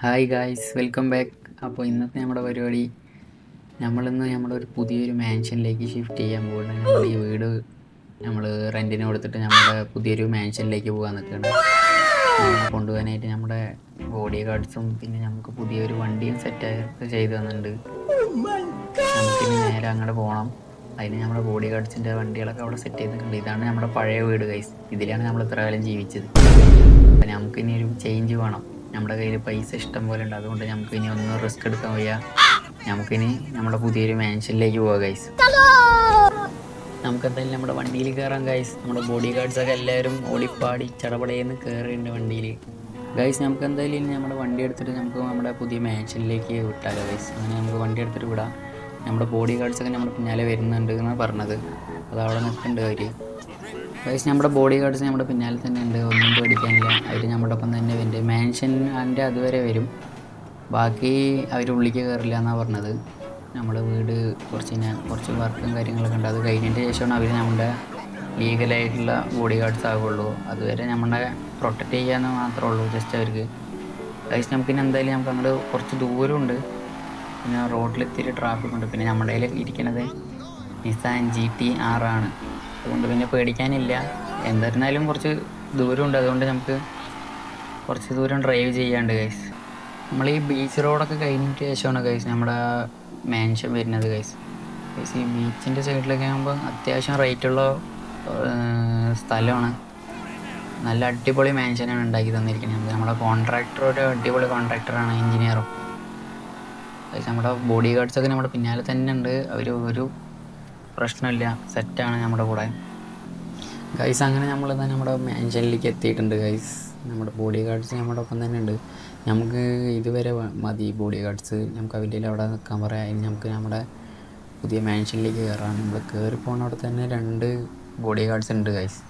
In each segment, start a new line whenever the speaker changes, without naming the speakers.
Hi guys, welcome back. അപ്പോൾ ഇന്നത്തെ നമ്മുടെ പരിപാടി, നമ്മളിന്ന് നമ്മളൊരു പുതിയൊരു മാൻഷനിലേക്ക് ഷിഫ്റ്റ് ചെയ്യാൻ പോകുന്നത്. നമ്മൾ ഈ വീട് നമ്മൾ റെൻറ്റിന് കൊടുത്തിട്ട് നമ്മുടെ പുതിയൊരു മാൻഷനിലേക്ക് പോകാൻ നിൽക്കുകയാണ്. നമ്മളെ കൊണ്ടുപോകാനായിട്ട് നമ്മുടെ ബോഡി ഗാർഡ്സും പിന്നെ നമുക്ക് പുതിയൊരു വണ്ടിയും സെറ്റ് ചെയ്ത് തന്നിട്ടുണ്ട്. നമുക്കിനി നേരെ അങ്ങോട്ട് പോകണം. അതിന് നമ്മുടെ ബോഡി ഗാർഡ്സിൻ്റെ വണ്ടികളൊക്കെ അവിടെ സെറ്റ് ചെയ്തിട്ടുണ്ട്. ഇതാണ് നമ്മുടെ പഴയ വീട് ഗൈസ്. ഇതിലാണ് നമ്മൾ ഇത്ര കാലം ജീവിച്ചത്. അപ്പം നമുക്കിനി ഒരു ചേഞ്ച് വേണം. നമ്മുടെ കയ്യിൽ പൈസ ഇഷ്ടം പോലെ ഉണ്ട്. അതുകൊണ്ട് നമുക്ക് ഇനി ഒന്നും റിസ്ക് എടുക്കാൻ വയ്യ. നമുക്കിനി നമ്മുടെ പുതിയൊരു മാൻഷനിലേക്ക് പോവാം ഗൈസ്. നമുക്ക് എന്തായാലും നമ്മുടെ വണ്ടിയിൽ കയറാം ഗൈസ്. നമ്മുടെ ബോഡി ഗാർഡ്സൊക്കെ എല്ലാവരും ഓടിപ്പാടി ചടപടയെന്ന് കയറിയിട്ടുണ്ട് വണ്ടിയിൽ ഗൈസ്. നമുക്ക് എന്തായാലും ഇനി നമ്മുടെ വണ്ടി എടുത്തിട്ട് നമുക്ക് നമ്മുടെ പുതിയ മാൻഷനിലേക്ക് വിട്ടാലോ ഗൈസ്. അങ്ങനെ നമുക്ക് വണ്ടി എടുത്തിട്ട് വിടാം. നമ്മുടെ ബോഡി ഗാർഡ്സൊക്കെ നമ്മുടെ പിന്നാലെ വരുന്നുണ്ട് എന്നാണ് പറഞ്ഞത്. അത് അവിടെ നിൽക്കുന്നുണ്ട് അവർ ഗൈസ്. നമ്മുടെ ബോഡി ഗാർഡ്സ് നമ്മുടെ പിന്നാലെ തന്നെ ഉണ്ട്, ഒന്നും പേടിക്കാനില്ല. അവർ നമ്മുടെ ഒപ്പം തന്നെ എൻ്റെ മാൻഷൻ അതിൻ്റെ അതുവരെ വരും. ബാക്കി അവർ ഉള്ളിലേക്ക് കയറില്ല എന്നാണ് പറഞ്ഞത്. നമ്മുടെ വീട് കുറച്ച് വർക്കും കാര്യങ്ങളൊക്കെ ഉണ്ട്. അത് കഴിഞ്ഞതിൻ്റെ ശേഷമാണ് അവർ നമ്മുടെ ലീഗലായിട്ടുള്ള ബോഡി ഗാർഡ്സ് ആകുള്ളൂ. അതുവരെ നമ്മളെ പ്രൊട്ടക്റ്റ് ചെയ്യാമെന്ന് മാത്രമേ ഉള്ളൂ ജസ്റ്റ് അവർക്ക്. ഗൈസ് നമുക്കിനി എന്തായാലും നമുക്ക് അങ്ങോട്ട് കുറച്ച് ദൂരമുണ്ട്. പിന്നെ റോഡിൽ ഇത്തിരി ട്രാഫിക് ഉണ്ട്. പിന്നെ നമ്മുടെ കയ്യിൽ ഇരിക്കുന്നത് നിസാൻ GT-R ആണ്. അതുകൊണ്ട് പിന്നെ പേടിക്കാനില്ല. എന്നിരുന്നാലും കുറച്ച് ദൂരമുണ്ട്. അതുകൊണ്ട് നമുക്ക് കുറച്ച് ദൂരം ഡ്രൈവ് ചെയ്യാണ്ട് ഗൈസ്. നമ്മൾ ഈ ബീച്ച് റോഡൊക്കെ കഴിഞ്ഞിട്ട് ശേഷമാണ് ഗൈസ് നമ്മുടെ മാൻഷൻ വരുന്നത് ഗൈസ്. ഗൈസ് ഈ ബീച്ചിൻ്റെ സൈഡിലൊക്കെ ആകുമ്പോൾ അത്യാവശ്യം റേറ്റുള്ള സ്ഥലമാണ്. നല്ല അടിപൊളി മാൻഷനാണ് ഉണ്ടാക്കി തന്നിരിക്കുന്നത്. നമ്മുടെ കോൺട്രാക്ടർ ഒരു അടിപൊളി കോൺട്രാക്ടറാണ്, എഞ്ചിനീയറും. ഗൈസ് നമ്മുടെ ബോഡി ഗാർഡ്സൊക്കെ നമ്മുടെ പിന്നാലെ തന്നെ ഉണ്ട്. അവർ ഒരു പ്രശ്നമില്ല, സെറ്റാണ് നമ്മുടെ കൂടെ ഗൈസ്. അങ്ങനെ നമ്മൾ തന്നെ നമ്മുടെ മാൻഷനിലേക്ക് എത്തിയിട്ടുണ്ട് ഗൈസ്. നമ്മുടെ ബോഡി ഗാർഡ്സ് നമ്മുടെ ഒപ്പം തന്നെ ഉണ്ട്. നമുക്ക് ഇതുവരെ മതി ബോഡി ഗാർഡ്സ്. നമുക്ക് അവൻ്റെ അവിടെ നിൽക്കാൻ പറയാം. ഇനി നമുക്ക് നമ്മുടെ പുതിയ മാൻഷനിലേക്ക് കയറാം. നമ്മൾ കയറി പോകുന്ന അവിടെ തന്നെ 2 ബോഡി ഗാർഡ്സ് ഉണ്ട് ഗൈസ്.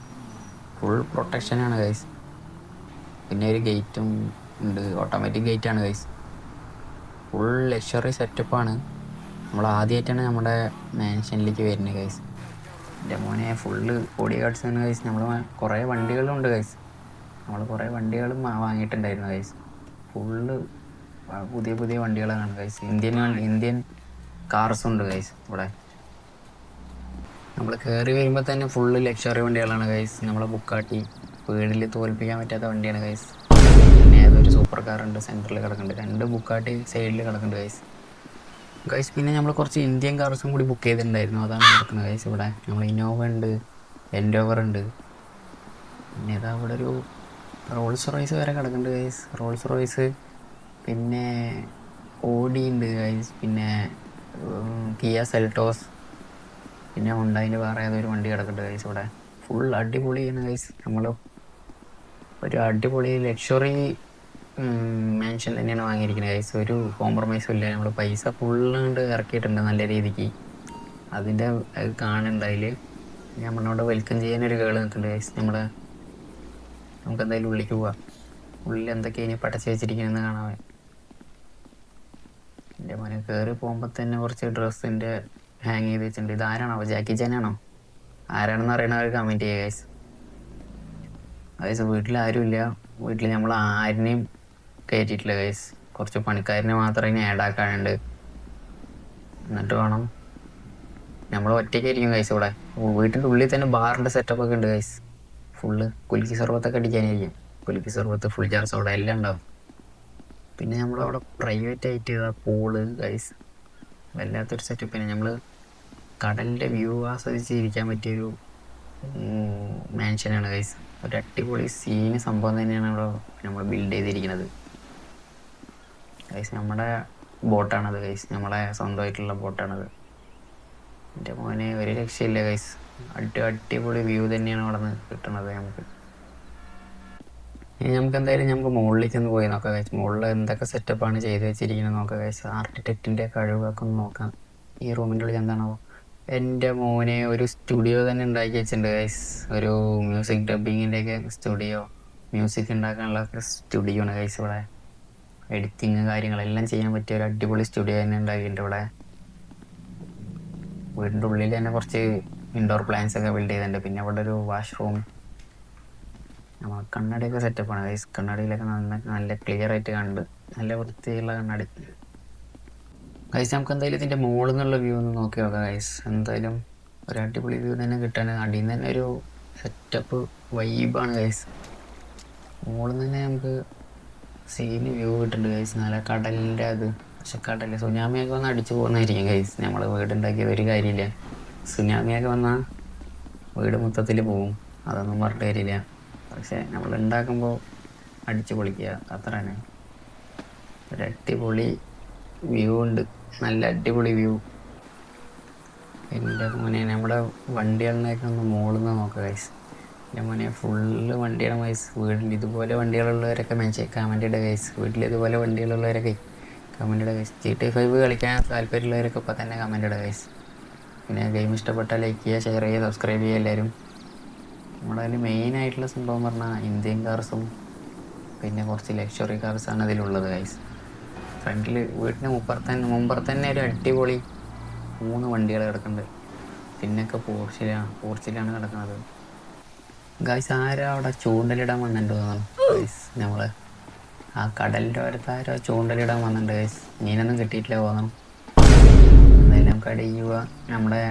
ഫുൾ പ്രൊട്ടക്ഷനാണ് ഗൈസ്. പിന്നെ ഒരു ഗേറ്റും ഉണ്ട്, ഓട്ടോമാറ്റിക് ഗേറ്റാണ് ഗൈസ്. ഫുൾ ലക്ഷറി സെറ്റപ്പാണ്. നമ്മൾ ആദ്യമായിട്ടാണ് നമ്മുടെ മാൻഷനിലേക്ക് വരുന്നത് ഗൈസ്. എൻ്റെ മോനെ ഫുള്ള് ബോഡി ഗാർഡ്സ് ആണ് ഗൈസ്. നമ്മൾ കുറേ വണ്ടികളുണ്ട് ഗൈസ്. നമ്മൾ കുറേ വണ്ടികളും വാങ്ങിയിട്ടുണ്ടായിരുന്നു ഗൈസ്. ഫുള്ള് പുതിയ പുതിയ വണ്ടികളാണ് ഗൈസ്. ഇന്ത്യൻ കാർസും ഉണ്ട് ഗൈസ് ഇവിടെ. നമ്മൾ കയറി വരുമ്പോൾ തന്നെ ഫുള്ള് ലക്ഷറി വണ്ടികളാണ് ഗൈസ്. നമ്മളെ ബുക്കാട്ടി വീടിൽ തോൽപ്പിക്കാൻ പറ്റാത്ത വണ്ടിയാണ് ഗൈസ്. പിന്നെ ഏതൊരു സൂപ്പർ കാറുണ്ട് സെൻറ്ററിൽ കിടക്കുന്നുണ്ട്. 2 ബുക്കാട്ടി സൈഡിൽ കിടക്കുന്നുണ്ട് ഗൈസ്. പിന്നെ നമ്മൾ കുറച്ച് ഇന്ത്യൻ കാർസും കൂടി ബുക്ക് ചെയ്തിട്ടുണ്ടായിരുന്നു. അതാണ് നടക്കുന്നത് ഗൈസ് ഇവിടെ. നമ്മൾ ഇന്നോവ ഉണ്ട്, എൻഡോവർ ഉണ്ട്. പിന്നെ ഇതാ ഇവിടെ ഒരു റോൾസ് റോയ്സ് വരെ കിടക്കുന്നുണ്ട് ഗൈസ്. റോൾസ് റോയ്സ്, പിന്നെ ഓഡി ഉണ്ട് ഗൈസ്. പിന്നെ കിയ സെൽട്ടോസ്, പിന്നെ ഹുണ്ടായിൻ്റെ വേറെ ഏതൊരു വണ്ടി കിടക്കുന്നുണ്ട് ഗൈസ് ഇവിടെ. ഫുൾ അടിപൊളിയാണ് ഗൈസ്. നമ്മൾ ഒരു അടിപൊളി ലക്ഷറി മാൻഷൻ തന്നെയാണ് വാങ്ങിയിരിക്കുന്നത് ഗൈസ്. ഒരു കോംപ്രമൈസും ഇല്ല. നമ്മൾ പൈസ ഫുള്ളുകൊണ്ട് ഇറക്കിയിട്ടുണ്ട് നല്ല രീതിക്ക്. അതിൻ്റെ കാണുന്നുണ്ട് അതിൽ. നമ്മളോട് വെൽക്കം ചെയ്യാനൊരു കേൾ നിൽക്കുന്നുണ്ട് ഗൈസ്. നമുക്ക് എന്തായാലും ഉള്ളിലേക്ക് പോവാം. ഉള്ളിൽ എന്തൊക്കെയാണ് ഇനി പടച്ച് വെച്ചിരിക്കണമെന്ന് കാണാൻ. എൻ്റെ മോനെ കയറി പോകുമ്പോൾ തന്നെ കുറച്ച് ഡ്രസ്സിൻ്റെ ഹാങ് ചെയ്ത് വെച്ചിട്ടുണ്ട്. ഇതാരാണോ? ജാക്കി ചാനാണോ? ആരാണെന്ന് അറിയണവർ കമൻറ്റ് ചെയ്യുക ഗൈസ്. ഗൈസ് വീട്ടിൽ ആരുമില്ല. വീട്ടിൽ നമ്മൾ ആരിനെയും കയറ്റിയിട്ടില്ല ഗൈസ്. കുറച്ച് പണിക്കാരനെ മാത്രമേ ഇനി ആഡാക്കാനുണ്ട്. എന്നിട്ട് വേണം. നമ്മൾ ഒറ്റയ്ക്കായിരിക്കും ഗൈസ് ഇവിടെ. വീട്ടിൻ്റെ ഉള്ളിൽ തന്നെ ബാറിൻ്റെ സെറ്റപ്പൊക്കെ ഉണ്ട് ഗൈസ്. ഫുള്ള് കുലുക്കി സർബത്തൊക്കെ അടിക്കാനായിരിക്കും. കുലുക്കി സർബത്ത്, ഫുൾ ജാർ സോഡ എല്ലാം ഉണ്ടാവും. പിന്നെ നമ്മളവിടെ പ്രൈവറ്റ് ആയിട്ട് പൂള് ഗൈസ്. വല്ലാത്തൊരു സെറ്റപ്പ്. പിന്നെ നമ്മൾ കടലിൻ്റെ വ്യൂ ആസ്വദിച്ചിരിക്കാൻ പറ്റിയൊരു മാൻഷനാണ് ഗൈസ്. ഒരു അടിപൊളി സീന് സംഭവം തന്നെയാണ് അവിടെ നമ്മൾ ബിൽഡ് ചെയ്തിരിക്കുന്നത് ഗൈസ്. നമ്മുടെ ബോട്ടാണത് ഗൈസ്. നമ്മളെ സ്വന്തമായിട്ടുള്ള ബോട്ടാണത്. എൻ്റെ മോനെ ഒരു രക്ഷയില്ല ഗൈസ്. അടിപൊളി വ്യൂ തന്നെയാണ് അവിടെ നിന്ന് കിട്ടുന്നത് നമുക്ക്. ഇനി നമുക്ക് എന്തായാലും നമുക്ക് മുകളിലേക്ക് ഒന്ന് പോയി നോക്കാം ഗൈസ്. മുകളിൽ എന്തൊക്കെ സെറ്റപ്പാണ് ചെയ്ത് വെച്ചിരിക്കുന്നത് നോക്കാം ഗൈസ്. ആർക്കിടെക്റ്റിൻ്റെ കഴിവൊക്കെ ഒന്ന് നോക്കാം. ഈ റൂമിൻ്റെ ഉള്ളിൽ എന്താണോ? എൻ്റെ മോനെ ഒരു സ്റ്റുഡിയോ തന്നെ ഉണ്ടാക്കി വെച്ചിട്ടുണ്ട് ഗൈസ്. ഒരു മ്യൂസിക് ഡബിങ്ങിൻ്റെയൊക്കെ സ്റ്റുഡിയോ, മ്യൂസിക് ഉണ്ടാക്കാനുള്ള സ്റ്റുഡിയോ ആണ് ഗൈസ് ഇവിടെ. എഡിറ്റിങ് കാര്യങ്ങളെല്ലാം ചെയ്യാൻ പറ്റിയ ഒരു അടിപൊളി സ്റ്റുഡിയോ തന്നെ ഉണ്ടാക്കിയിട്ടുണ്ട് ഇവിടെ. വീടിൻ്റെ ഉള്ളിൽ തന്നെ കുറച്ച് ഇൻഡോർ പ്ലാന്റ്സ് ഒക്കെ ബിൽഡ് ചെയ്തിട്ടുണ്ട്. പിന്നെ അവിടെ ഒരു വാഷ്റൂം, കണ്ണടയൊക്കെ സെറ്റപ്പാണ് ഗൈസ്. കണ്ണടയിലൊക്കെ നല്ല ക്ലിയർ ആയിട്ട് കണ്ട് നല്ല വൃത്തിയുള്ള കണ്ണാടി. ഗൈസ് നമുക്ക് എന്തായാലും ഇതിൻ്റെ മുകളിൽ നിന്നുള്ള വ്യൂ ഒന്ന് നോക്കി നോക്കാം ഗൈസ്. എന്തായാലും ഒരു അടിപൊളി വ്യൂ തന്നെ കിട്ടാൻ അടിയിൽ നിന്ന് തന്നെ ഒരു സെറ്റപ്പ് വൈബാണ് ഗൈസ്. മുകളിൽ നിന്ന് തന്നെ നമുക്ക് സീന് വ്യൂ കിട്ടുന്നുണ്ട് ഗൈസ്. നല്ല കടലിൻ്റെ അത്, പക്ഷെ കടലിൽ സുനാമിയൊക്കെ വന്ന് അടിച്ചു പോകുന്നതായിരിക്കും ഗൈസ്. നമ്മൾ വീടുണ്ടാക്കിയത് ഒരു കാര്യമില്ല. സുനാമിയൊക്കെ വന്നാൽ വീട് മൊത്തത്തിൽ പോവും, അതൊന്നും പറഞ്ഞിട്ട് കാര്യമില്ല. പക്ഷെ നമ്മൾ ഉണ്ടാക്കുമ്പോൾ അടിച്ചു പൊളിക്കുക, അത്ര തന്നെ. ഒരു അടിപൊളി വ്യൂ ഉണ്ട്, നല്ല അടിപൊളി വ്യൂ. എൻ്റെ മോനെ നമ്മുടെ വണ്ടികളിനെയൊക്കെ ഒന്ന് മുകളിൽ നിന്ന് നോക്കുക ഗൈസ്. എൻ്റെ മോനെ ഫുള്ള് വണ്ടിയാണ് ഗൈസ്. വീട്ടിൽ ഇതുപോലെ വണ്ടികളുള്ളവരൊക്കെ കമൻ്റ് ഇടുക ഗൈസ്. വീട്ടിൽ ഇതുപോലെ വണ്ടികളുള്ളവരൊക്കെ കമൻ്റ് ഇടുക ഗൈസ്. GTA 5 കളിക്കാൻ താല്പര്യമുള്ളവരൊക്കെ ഇപ്പോൾ തന്നെ കമൻ്റ് ഇടുക ഗൈസ്. പിന്നെ ഗെയിം ഇഷ്ടപ്പെട്ടാൽ ലൈക്ക് ചെയ്യുക, ഷെയർ ചെയ്യുക, സബ്സ്ക്രൈബ് ചെയ്യുക എല്ലാവരും. നമ്മുടെ അതിൽ മെയിനായിട്ടുള്ള സംഭവം പറഞ്ഞാൽ ഇന്ത്യൻ കാർസും പിന്നെ കുറച്ച് ലക്ഷറി കാർസാണ് അതിലുള്ളത് ഗൈസ്. ഫ്രണ്ടിൽ വീട്ടിന് മുമ്പുറത്ത് തന്നെ ഒരു അടിപൊളി 3 വണ്ടികൾ കിടക്കുന്നുണ്ട്. പിന്നൊക്കെ പോർച്ചിലാണ് കിടക്കുന്നത് ഗൈസ്. ആരോ അവിടെ ചൂണ്ടലിടാൻ വന്നിട്ടുണ്ട് തോന്നുന്നു ഗൈസ്. നമ്മൾ ആ കടലിൻ്റെ അടുത്ത് ആരോ ചൂണ്ടലിടാൻ വന്നിട്ടുണ്ട് ഗൈസ്. മീനൊന്നും കിട്ടിയിട്ടില്ല തോന്നണം. എന്തായാലും നമുക്ക് അടിയിൽ പോവുക, നമ്മുടെ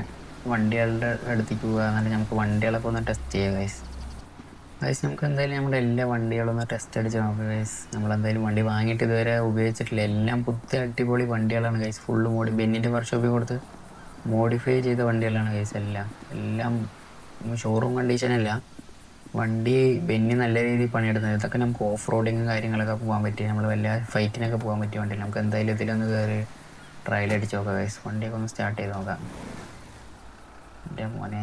വണ്ടികളുടെ അടുത്തേക്ക് പോവുക, എന്നിട്ട് നമുക്ക് വണ്ടികളൊക്കെ ഒന്ന് ടെസ്റ്റ് ചെയ്യുക ഗൈസ്. നമുക്ക് എന്തായാലും നമ്മുടെ എല്ലാ വണ്ടികളൊന്ന് ടെസ്റ്റ് അടിച്ച് നോക്കുക ഗൈസ്. നമ്മളെന്തായാലും വണ്ടി വാങ്ങിയിട്ട് ഇതുവരെ ഉപയോഗിച്ചിട്ടില്ല. എല്ലാം പുതിയ അടിപൊളി വണ്ടികളാണ് ഗൈസ്. ഫുള്ള് ബെന്നിൻ്റെ വർക്ക്ഷോപ്പിൽ കൊടുത്ത് മോഡിഫൈ ചെയ്ത വണ്ടികളാണ് ഗൈസ്. എല്ലാം ഷോറൂം കണ്ടീഷനല്ല. വണ്ടി ബെന്നി നല്ല രീതിയിൽ പണിയെടുക്കുന്നത്. ഇതൊക്കെ നമുക്ക് ഓഫ് റോഡിങ്ങും കാര്യങ്ങളൊക്കെ പോകാൻ പറ്റി, നമ്മൾ വല്ല ഫൈറ്റിനൊക്കെ പോകാൻ പറ്റിയ വണ്ടിയിൽ. നമുക്ക് എന്തായാലും ഇതിലൊന്ന് കയറി ട്രയൽ അടിച്ച് നോക്കാം ഗൈസ്. വണ്ടിയൊക്കെ ഒന്ന് സ്റ്റാർട്ട് ചെയ്ത് നോക്കാം. എൻ്റെ മോനെ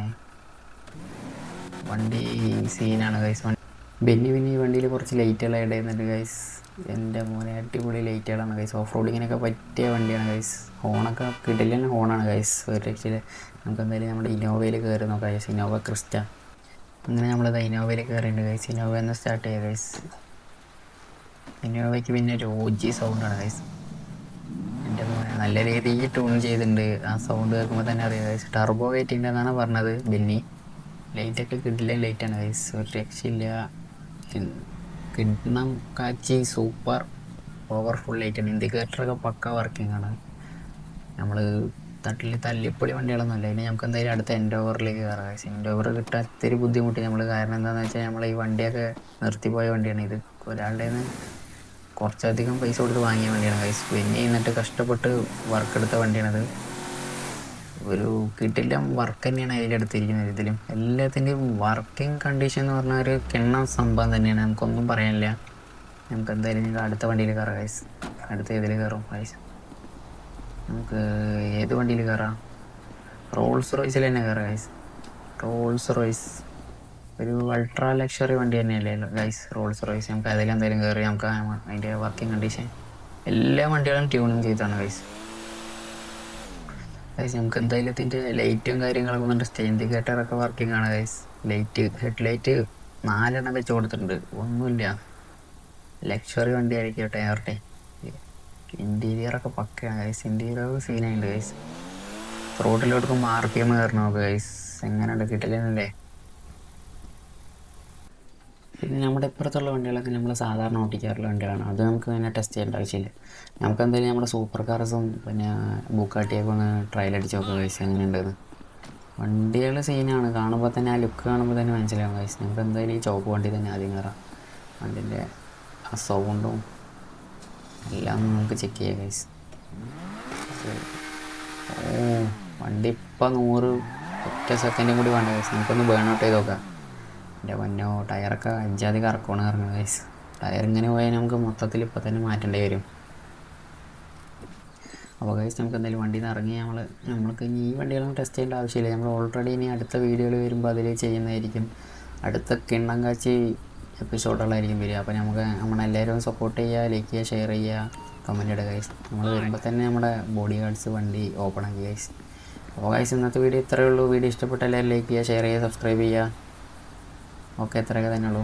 വണ്ടി സീനാണ് ഗൈസ്. ബെന്നി ഈ വണ്ടിയിൽ കുറച്ച് ലൈറ്റുകൾ ആഡ് ചെയ്യുന്നുണ്ട് ഗൈസ്. എൻ്റെ മോനെ അടിപൊളി ലൈറ്റുകളാണ് ഗൈസ്. ഓഫ് റോഡിങ്ങിനൊക്കെ പറ്റിയ വണ്ടിയാണ് ഗൈസ്. ഹോണൊക്കെ കിട്ടില്ല, ഹോണാണ് ഗൈസ്. ഒരു രക്ഷയിൽ. നമുക്ക് എന്തായാലും നമ്മുടെ ഇന്നോവയിൽ കയറി നോക്കാം ഗൈസ്. Innova Crysta. അങ്ങനെ നമ്മളത് ഇന്നോവയിൽ കയറിയിട്ടുണ്ട് ഗൈസ്. ഇന്നോവ എന്ന് സ്റ്റാർട്ട് ചെയ്യുക ഗൈസ്. ഇന്നോവയ്ക്ക് പിന്നെ ഒരു OG സൗണ്ടാണ് ഗൈസ്. എൻ്റെ മോനെ നല്ല രീതിയിൽ ട്യൂൺ ചെയ്തിട്ടുണ്ട്. ആ സൗണ്ട് കേൾക്കുമ്പോൾ തന്നെ അറിയാം ഗൈസ്. ടർബോ വെയിറ്റിൻ്റെ എന്നാണ് പറഞ്ഞത് ബെന്നി. ലൈറ്റൊക്കെ കിട്ടില്ല ലൈറ്റാണ് ഗൈസ്. ഒരു രക്ഷയില്ല. കിണ്ണം കാച്ചി സൂപ്പർ പവർഫുൾ ലൈറ്റാണ്. ഇൻഡിക്കേറ്ററൊക്കെ പക്ക വർക്കിംഗ് ആണ്. നമ്മൾ തല്ലിപ്പൊളി വണ്ടികളൊന്നുമല്ല. ഇനി നമുക്ക് എന്തായാലും അടുത്ത എൻഡോവറിലേക്ക് കയറാം ഗൈസ്. എൻഡോവർ കിട്ടാൻ ഇത്തിരി ബുദ്ധിമുട്ട് നമ്മൾ. കാരണം എന്താണെന്ന് വെച്ചാൽ നമ്മൾ ഈ വണ്ടിയൊക്കെ നിർത്തിപ്പോയ വണ്ടിയാണ്. ഇത് ഒരാളുടെ നിന്ന് കുറച്ചധികം പൈസ കൊടുത്ത് വാങ്ങിയ വണ്ടിയാണ് ഗൈസ്. പിന്നെ എന്നിട്ട് കഷ്ടപ്പെട്ട് വർക്ക് എടുത്ത വണ്ടിയാണത്. ഒരു കിട്ടില്ല വർക്ക് തന്നെയാണ് അതിലെടുത്തിരിക്കുന്നത്. ഇതിലും എല്ലാത്തിൻ്റെയും വർക്കിംഗ് കണ്ടീഷൻ എന്ന് പറഞ്ഞാൽ ഒരു കിണ്ണം സംഭവം തന്നെയാണ്. നമുക്കൊന്നും പറയാനില്ല. നമുക്ക് എന്തായാലും ഞങ്ങൾ അടുത്ത വണ്ടിയിൽ കയറാം ഗൈസ്. അടുത്ത ഏതിൽ കയറും ഗൈസ്? നമുക്ക് ഏത് വണ്ടിയിൽ കയറാം? റോൾസ് റോയ്സിൽ തന്നെ കയറാം ഗൈസ്. റോൾസ് റോയ്സ് ഒരു അൾട്രാ ലക്ഷറി വണ്ടി തന്നെയല്ലേ ഗൈസ് റോൾസ് റോയ്സ്. നമുക്ക് അതിലെന്തായാലും കയറി നമുക്ക് അതിൻ്റെ വർക്കിംഗ് കണ്ടീഷൻ എല്ലാ വണ്ടികളും ട്യൂണിങ് ചെയ്താണ് ഗൈസ്. നമുക്ക് എന്തായാലും ഇതിൻ്റെ ലൈറ്റും കാര്യങ്ങളൊക്കെ വന്നിട്ട് ഇൻഡിക്കേറ്ററൊക്കെ വർക്കിംഗ് ആണ് ഗൈസ്. ഹെഡ് ലൈറ്റ് 4 വെച്ച് കൊടുത്തിട്ടുണ്ട്. ഒന്നുമില്ല, ലക്ഷറി വണ്ടി ആയിരിക്കട്ടെ ആവട്ടെ. ഇൻറ്റീരിയറൊക്കെ പക്കയാണ് ഗൈസ്. ഇൻറ്റീരിയർ സീനായിട്ടുണ്ട് ഗൈസ്. റോഡിലോട്ടും RPM കയറണം നോക്കുക ഗൈസ്. എങ്ങനെയുണ്ട്, കിട്ടില്ലേ? പിന്നെ നമ്മുടെ ഇപ്പുറത്തുള്ള വണ്ടികളൊക്കെ നമ്മൾ സാധാരണ ഓട്ടിക്കാറുള്ള വണ്ടികളാണ്. അത് നമുക്ക് തന്നെ ടെസ്റ്റ് ചെയ്യേണ്ട ആവശ്യമില്ല. നമുക്ക് എന്തായാലും നമ്മുടെ സൂപ്പർ കാർസും പിന്നെ ബുക്കാട്ടിയൊക്കെ ഒന്ന് ട്രയൽ അടിച്ച് നോക്കുക ഗൈസ് എങ്ങനെയുണ്ടെന്ന്. വണ്ടികൾ സീനാണ്. കാണുമ്പോൾ തന്നെ ആ ലുക്ക് കാണുമ്പോൾ തന്നെ മനസ്സിലാവും ഗൈസ്. നമുക്ക് എന്തായാലും ഈ ചോപ്പ് വണ്ടി തന്നെ ആദ്യം കയറാം. വണ്ടിൻ്റെ ആ സൗണ്ടും എല്ലാം നമുക്ക് ചെക്ക് ചെയ്യാം ഗൈസ്. വണ്ടി ഇപ്പം 100 ഒറ്റ സെക്കൻഡും കൂടി വേണ്ട ഗൈസ്. നമുക്കൊന്ന് ബേൺ ഔട്ട് ചെയ്ത് നോക്കാം. എൻ്റെ പൊന്നോ, ടയറൊക്കെ അഞ്ചാതി കറക്കമാണ് പറഞ്ഞത് ഗൈസ്. ടയർ ഇങ്ങനെ പോയാൽ നമുക്ക് മൊത്തത്തിൽ ഇപ്പം തന്നെ മാറ്റേണ്ടി വരും. അപ്പോൾ ഗൈസ് നമുക്ക് എന്തായാലും വണ്ടിയിൽ നിന്ന് ഇറങ്ങി നമ്മൾക്ക് ഇനി ഈ വണ്ടികളൊന്നും ടെസ്റ്റ് ചെയ്യേണ്ട ആവശ്യമില്ല. നമ്മൾ ഓൾറെഡി ഇനി അടുത്ത വീഡിയോകൾ വരുമ്പോൾ അതിൽ ചെയ്യുന്നതായിരിക്കും. അടുത്ത കിണ്ണം കാച്ചി എപ്പിസോഡുകളായിരിക്കും വരിക. അപ്പോൾ നമ്മളെല്ലാവരും സപ്പോർട്ട് ചെയ്യുക, ലൈക്ക് ചെയ്യുക, ഷെയർ ചെയ്യുക, കമൻറ്റ് ഇടുക ഗൈസ്. നമ്മൾ വരുമ്പോൾ തന്നെ നമ്മുടെ ബോഡി ഗാർഡ്സ് വണ്ടി ഓപ്പൺ ആക്കി ഗൈസ്. അപ്പോൾ ഗൈസ് ഇന്നത്തെ വീഡിയോ ഇത്രയേ ഉള്ളൂ. വീഡിയോ ഇഷ്ടപ്പെട്ട എല്ലാവരും ലൈക്ക് ചെയ്യുക, ഷെയർ ചെയ്യുക, സബ്സ്ക്രൈബ് ചെയ്യുക. ഓക്കെ, ഇത്രയൊക്കെ തന്നെ ഉള്ളൂ.